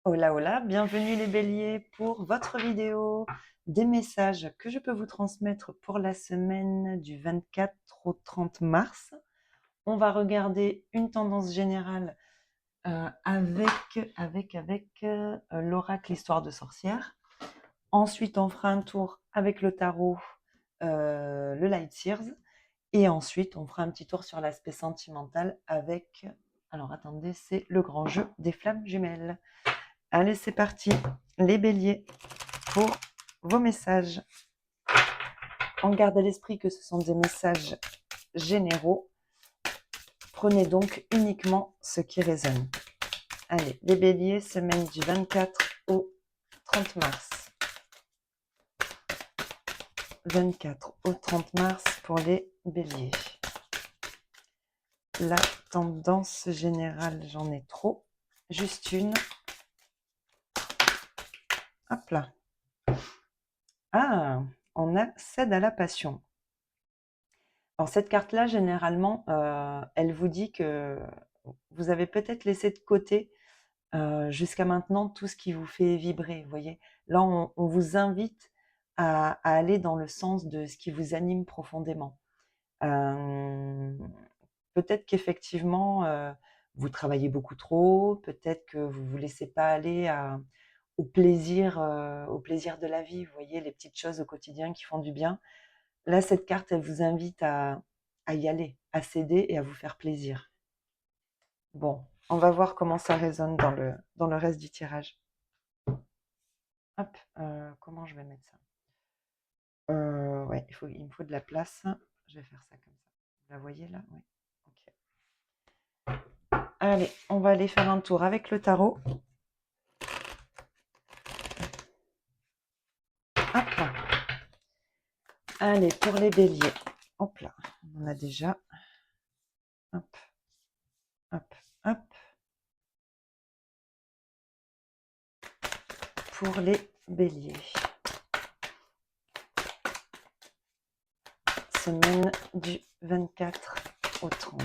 Hola hola, bienvenue les béliers pour votre vidéo des messages que je peux vous transmettre pour la semaine du 24 au 30 mars. On va regarder une tendance générale avec l'oracle Histoire de sorcière. Ensuite, on fera un tour avec le tarot, le Light Seers. Et ensuite, on fera un petit tour sur l'aspect sentimental avec, alors attendez, c'est le grand jeu des flammes jumelles. Allez, c'est parti, les béliers, pour vos messages. En garde à l'esprit que ce sont des messages généraux. Prenez donc uniquement ce qui résonne. Allez, les béliers, semaine du 24 au 30 mars. 24 au 30 mars pour les béliers. La tendance générale, j'en ai trop. Juste une. Hop là. Ah, on a cède à la passion. Alors cette carte-là, généralement, elle vous dit que vous avez peut-être laissé de côté jusqu'à maintenant tout ce qui vous fait vibrer. Vous voyez, là, on vous invite à aller dans le sens de ce qui vous anime profondément. Peut-être qu'effectivement, vous travaillez beaucoup trop, peut-être que vous ne vous laissez pas aller au plaisir de la vie. Vous voyez, les petites choses au quotidien qui font du bien. Là, cette carte, elle vous invite à y aller, à céder et à vous faire plaisir. Bon, on va voir comment ça résonne dans le reste du tirage. Hop, comment je vais mettre ça? Ouais, il me faut de la place. Je vais faire ça comme ça. Vous la voyez là? Oui. Ok. Allez, on va aller faire un tour avec le tarot. Hop là. Allez, pour les béliers. Hop là, on en a déjà. Hop, hop, hop. Pour les béliers. Semaine du 24 au 30.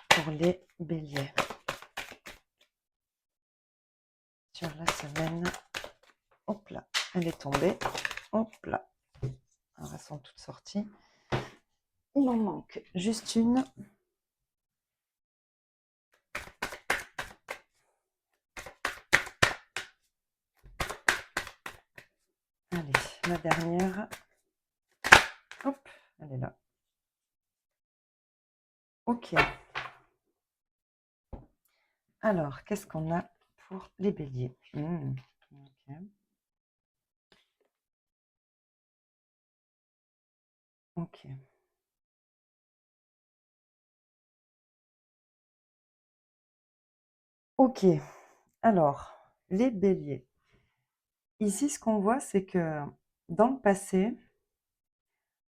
Pour les béliers. Sur la semaine. Hop là, elle est tombée. Hop là. Alors, elles sont toutes sorties. Il en manque juste une. Allez, la dernière. Hop, elle est là. Ok. Alors, qu'est-ce qu'on a pour les béliers? Ok. Ok. Ok. Alors, les béliers. Ici, ce qu'on voit, c'est que dans le passé,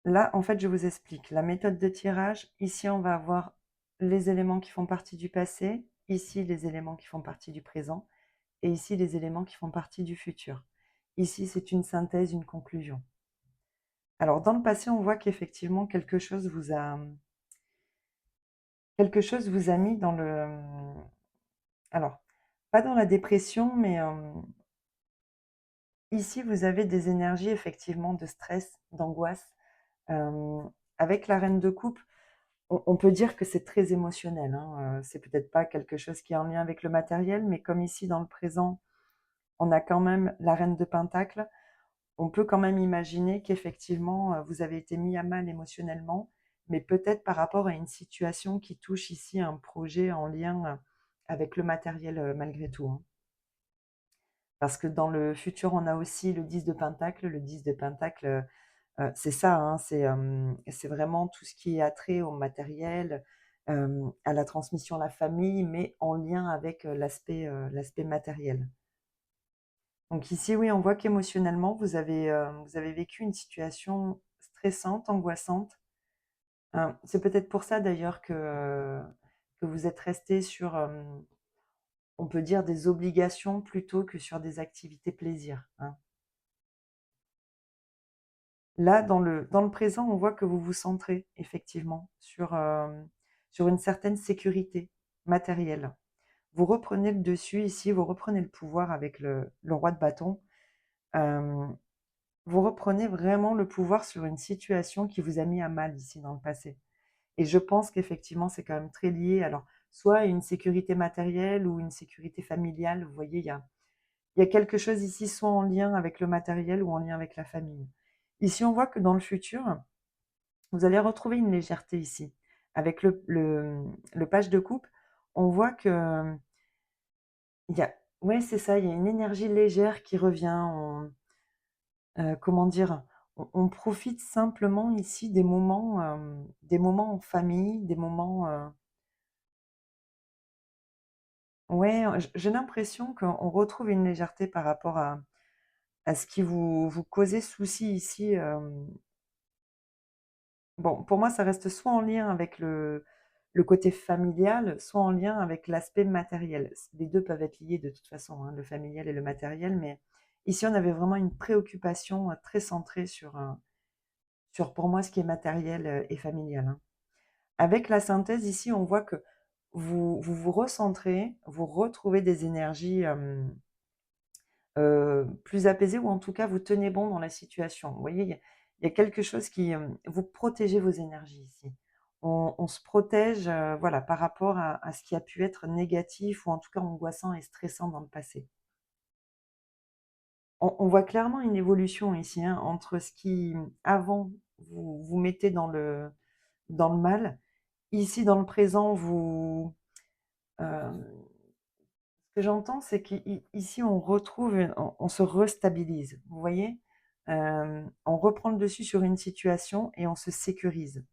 là, en fait, je vous explique. La méthode de tirage, ici, on va avoir les éléments qui font partie du passé, ici, les éléments qui font partie du présent, et ici, les éléments qui font partie du futur. Ici, c'est une synthèse, une conclusion. Alors, dans le passé, on voit qu'effectivement, quelque chose vous a mis dans le... Alors, pas dans la dépression, mais ici, vous avez des énergies, effectivement, de stress, d'angoisse. Avec la reine de coupe, on peut dire que c'est très émotionnel, hein. C'est peut-être pas quelque chose qui est en lien avec le matériel, mais comme ici, dans le présent, on a quand même la reine de pentacle, on peut quand même imaginer qu'effectivement, vous avez été mis à mal émotionnellement, mais peut-être par rapport à une situation qui touche ici un projet en lien avec le matériel malgré tout, hein. Parce que dans le futur, on a aussi le 10 de pentacle. Le 10 de pentacle, c'est ça, hein, c'est vraiment tout ce qui est attrait au matériel, à la transmission à la famille, mais en lien avec l'aspect matériel. Donc ici, oui, on voit qu'émotionnellement, vous avez vécu une situation stressante, angoissante. C'est peut-être pour ça d'ailleurs que vous êtes resté sur, on peut dire, des obligations plutôt que sur des activités plaisir, hein. Là, dans le présent, on voit que vous vous centrez effectivement sur une certaine sécurité matérielle. Vous reprenez le dessus ici, vous reprenez le pouvoir avec le roi de bâton. Euh, Vous reprenez vraiment le pouvoir sur une situation qui vous a mis à mal ici dans le passé. Et je pense qu'effectivement, c'est quand même très lié, alors, soit à une sécurité matérielle ou une sécurité familiale. Vous voyez, il y a quelque chose ici, soit en lien avec le matériel ou en lien avec la famille. Ici, on voit que dans le futur, vous allez retrouver une légèreté ici. Avec le page de coupe, on voit que il y a, ouais, c'est ça, il y a une énergie légère qui revient. Comment dire? On profite simplement ici des moments en famille, des moments, ouais, j'ai l'impression qu'on retrouve une légèreté par rapport à ce qui vous causait souci ici. Bon, pour moi, ça reste soit en lien avec le côté familial, soit en lien avec l'aspect matériel. Les 2 peuvent être liés de toute façon, hein, le familial et le matériel, mais ici, on avait vraiment une préoccupation, très centrée sur pour moi ce qui est matériel, et familial, hein. Avec la synthèse ici, on voit que vous recentrez, vous retrouvez des énergies, plus apaisées, ou en tout cas vous tenez bon dans la situation. Vous voyez, il y a quelque chose qui, vous protégez vos énergies ici. On se protège, voilà, par rapport à ce qui a pu être négatif ou en tout cas angoissant et stressant dans le passé. On voit clairement une évolution ici, hein, entre ce qui, avant, vous mettez dans le mal. Ici, dans le présent, ce que j'entends, c'est qu'ici, on retrouve, on se restabilise. Vous voyez? On reprend le dessus sur une situation et on se sécurise.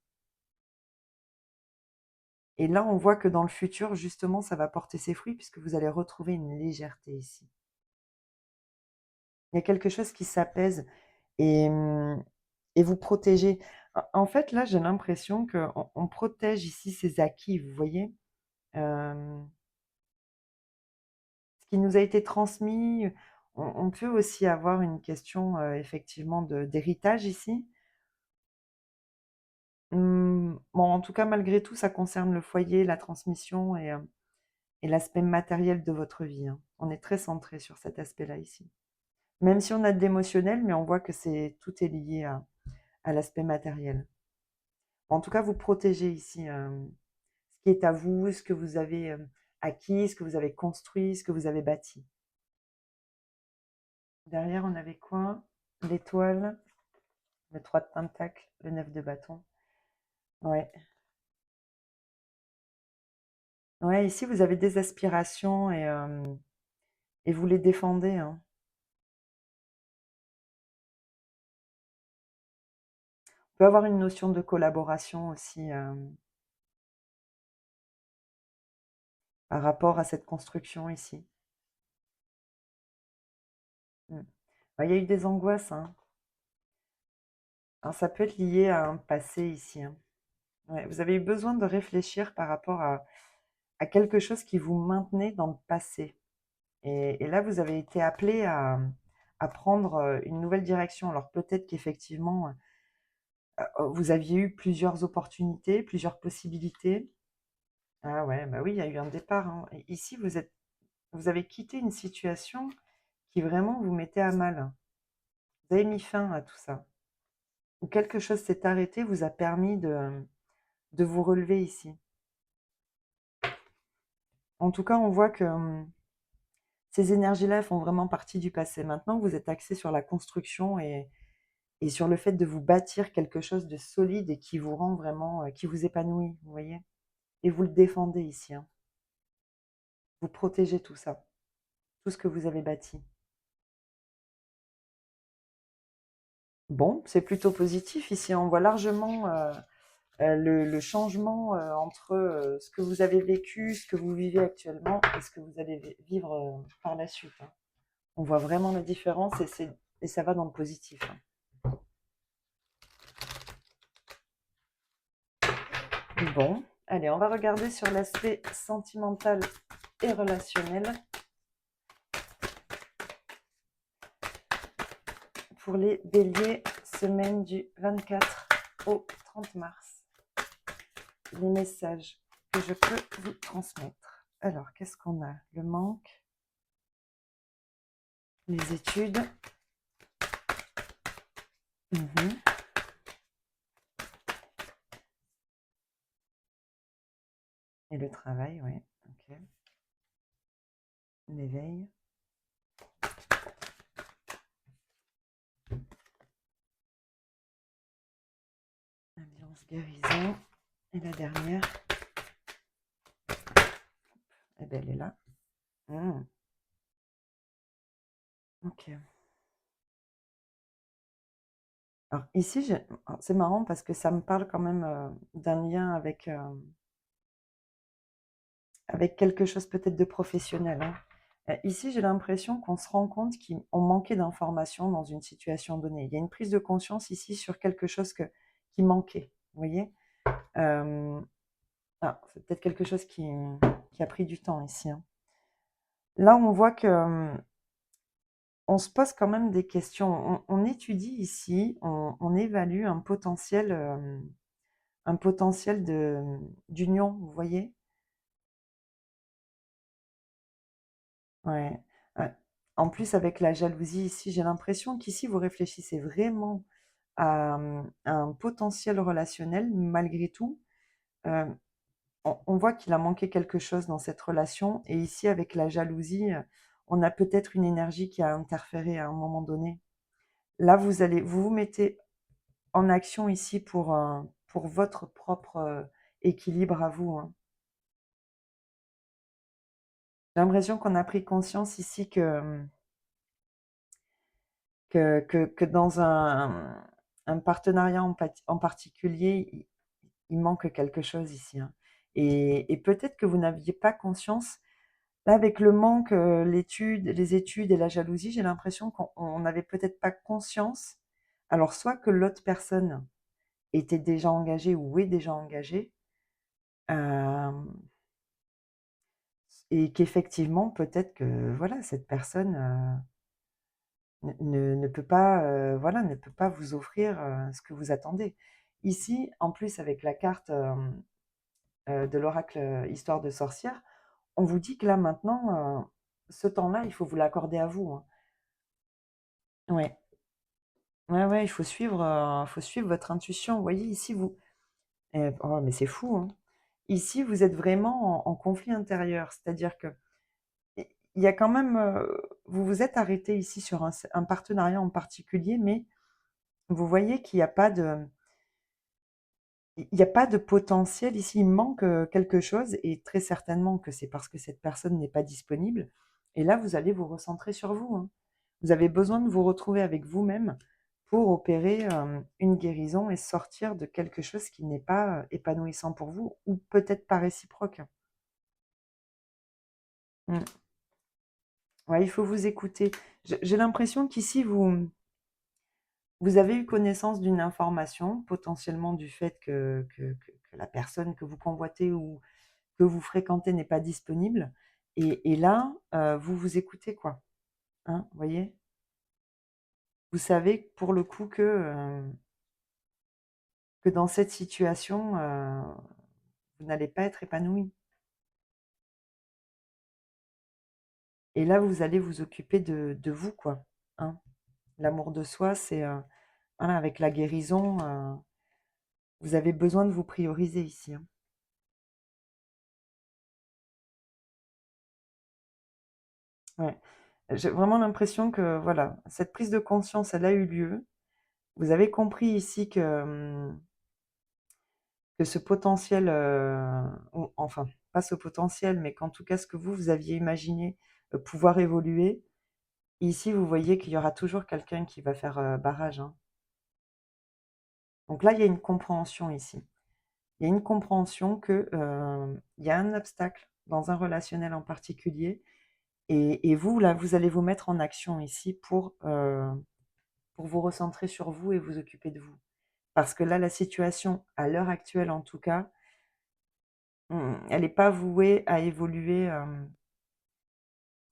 Et là, on voit que dans le futur, justement, ça va porter ses fruits puisque vous allez retrouver une légèreté ici. Il y a quelque chose qui s'apaise et, et vous protégez. En fait, là, j'ai l'impression qu'on protège ici ses acquis, vous voyez? Euh, Ce qui nous a été transmis, on peut aussi avoir une question, effectivement d'héritage ici. Bon, en tout cas, malgré tout, ça concerne le foyer, la transmission et l'aspect matériel de votre vie, hein. On est très centré sur cet aspect-là ici. Même si on a de l'émotionnel, mais on voit que tout est lié à l'aspect matériel. En tout cas, vous protégez ici, ce qui est à vous, ce que vous avez, acquis, ce que vous avez construit, ce que vous avez bâti. Derrière, on avait quoi? L'étoile, le 3 de pentacle, le 9 de bâton. Ouais. Ouais, ici, vous avez des aspirations et vous les défendez, hein. On peut avoir une notion de collaboration aussi, par rapport à cette construction ici. Mm. Ouais, il y a eu des angoisses, hein. Alors, ça peut être lié à un passé ici, hein. Ouais, vous avez eu besoin de réfléchir par rapport à quelque chose qui vous maintenait dans le passé. Et là, vous avez été appelé à prendre une nouvelle direction. Alors peut-être qu'effectivement, vous aviez eu plusieurs opportunités, plusieurs possibilités. Ah ouais, bah oui, il y a eu un départ, hein. Et ici, vous avez quitté une situation qui vraiment vous mettait à mal. Vous avez mis fin à tout ça. Ou quelque chose s'est arrêté, vous a permis de vous relever ici. En tout cas, on voit que ces énergies-là font vraiment partie du passé. Maintenant, vous êtes axé sur la construction et sur le fait de vous bâtir quelque chose de solide et qui vous rend vraiment, qui vous épanouit, vous voyez? Et vous le défendez ici, hein. Vous protégez tout ça, tout ce que vous avez bâti. Bon, c'est plutôt positif. Ici, on voit largement le changement entre ce que vous avez vécu, ce que vous vivez actuellement et ce que vous allez vivre par la suite, hein. On voit vraiment la différence et ça va dans le positif, hein. Bon, allez, on va regarder sur l'aspect sentimental et relationnel pour les béliers semaine du 24 au 30 mars. Les messages que je peux vous transmettre. Alors, qu'est-ce qu'on a? Le manque, les études. Et le travail, oui. Ok. L'éveil. Ambiance guérison. Et la dernière. Eh bien, elle est là. Ok. Alors ici, c'est marrant parce que ça me parle quand même d'un lien avec quelque chose peut-être de professionnel, hein. Ici, j'ai l'impression qu'on se rend compte qu'on manquait d'informations dans une situation donnée. Il y a une prise de conscience ici sur quelque chose qui manquait, vous voyez. C'est peut-être quelque chose qui a pris du temps ici, hein. Là, on voit que on se pose quand même des questions. On étudie ici, on évalue un potentiel d'union, vous voyez. Ouais. En plus, avec la jalousie ici, j'ai l'impression qu'ici, vous réfléchissez vraiment à un potentiel relationnel malgré tout. On voit qu'il a manqué quelque chose dans cette relation et ici, avec la jalousie, on a peut-être une énergie qui a interféré à un moment donné. Là, vous mettez en action ici pour votre propre équilibre à vous, hein. J'ai l'impression qu'on a pris conscience ici que dans un partenariat en particulier, il manque quelque chose ici, hein. Et peut-être que vous n'aviez pas conscience. Là, avec le manque, les études et la jalousie, j'ai l'impression qu'on n'avait peut-être pas conscience. Alors, soit que l'autre personne était déjà engagée ou est déjà engagée, et qu'effectivement, peut-être que voilà, cette personne ne peut pas, voilà, ne peut pas vous offrir ce que vous attendez. Ici, en plus, avec la carte de l'oracle Histoire de sorcière, on vous dit que là, maintenant, ce temps-là, il faut vous l'accorder à vous, hein. Ouais. Ouais, ouais, il faut suivre votre intuition. Vous voyez, ici, oh, mais c'est fou, hein. Ici, vous êtes vraiment en conflit intérieur. C'est-à-dire que il y a quand même, vous vous êtes arrêté ici sur un partenariat en particulier, mais vous voyez qu'il n'y a pas de potentiel ici. Il manque quelque chose et très certainement que c'est parce que cette personne n'est pas disponible. Et là, vous allez vous recentrer sur vous, hein. Vous avez besoin de vous retrouver avec vous-même pour opérer une guérison et sortir de quelque chose qui n'est pas épanouissant pour vous ou peut-être pas réciproque. Mm. Ouais, il faut vous écouter. J'ai l'impression qu'ici, vous avez eu connaissance d'une information, potentiellement du fait que la personne que vous convoitez ou que vous fréquentez n'est pas disponible. Et là, vous vous écoutez, quoi. Hein, vous voyez? Vous savez pour le coup que dans cette situation, vous n'allez pas être épanoui. Et là, vous allez vous occuper de vous, quoi, hein. L'amour de soi, c'est, voilà, avec la guérison, vous avez besoin de vous prioriser ici, hein. Ouais. J'ai vraiment l'impression que, voilà, cette prise de conscience, elle a eu lieu. Vous avez compris ici que ce potentiel, ou enfin, pas ce potentiel, mais qu'en tout cas, ce que vous aviez imaginé, pouvoir évoluer, ici, vous voyez qu'il y aura toujours quelqu'un qui va faire, barrage, hein. Donc là, il y a une compréhension ici. Il y a une compréhension que, il y a un obstacle dans un relationnel en particulier et vous, là, vous allez vous mettre en action ici pour vous recentrer sur vous et vous occuper de vous. Parce que là, la situation, à l'heure actuelle en tout cas, elle n'est pas vouée à évoluer,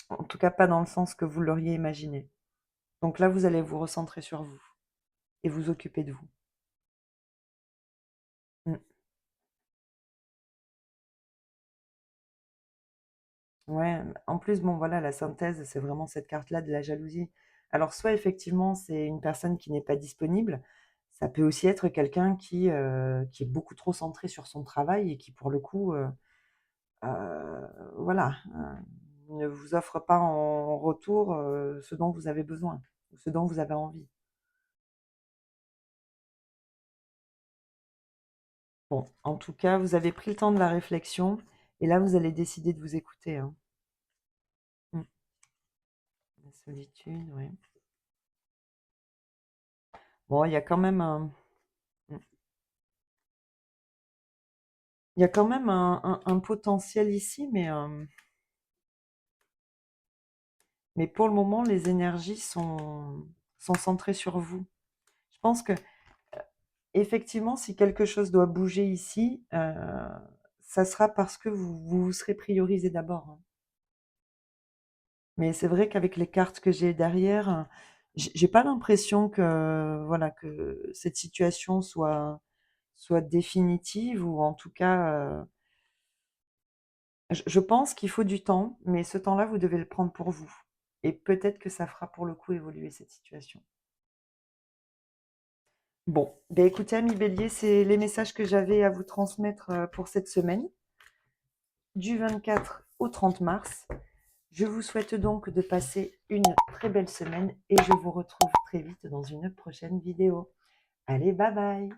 en tout cas pas dans le sens que vous l'auriez imaginé. Donc là, vous allez vous recentrer sur vous. et vous occuper de vous. Mmh. Ouais, en plus, bon, voilà, la synthèse, c'est vraiment cette carte-là de la jalousie. Alors, soit effectivement, c'est une personne qui n'est pas disponible, ça peut aussi être quelqu'un qui est beaucoup trop centré sur son travail et qui, pour le coup, voilà, ne vous offre pas en retour, ce dont vous avez besoin ou ce dont vous avez envie. Bon, en tout cas, vous avez pris le temps de la réflexion et là, vous allez décider de vous écouter, hein. Mmh. La solitude, ouais. Bon, il y a quand même un mmh, il y a quand même un potentiel ici, mais pour le moment, les énergies sont centrées sur vous. Je pense que effectivement, si quelque chose doit bouger ici, ça sera parce que vous vous serez priorisé d'abord, hein. Mais c'est vrai qu'avec les cartes que j'ai derrière, j'ai pas l'impression que, voilà, que cette situation soit définitive ou en tout cas, je pense qu'il faut du temps, mais ce temps-là, vous devez le prendre pour vous et peut-être que ça fera pour le coup évoluer cette situation. Bon, beh, écoutez, ami Bélier, c'est les messages que j'avais à vous transmettre, pour cette semaine, du 24 au 30 mars. Je vous souhaite donc de passer une très belle semaine et je vous retrouve très vite dans une prochaine vidéo. Allez, bye bye!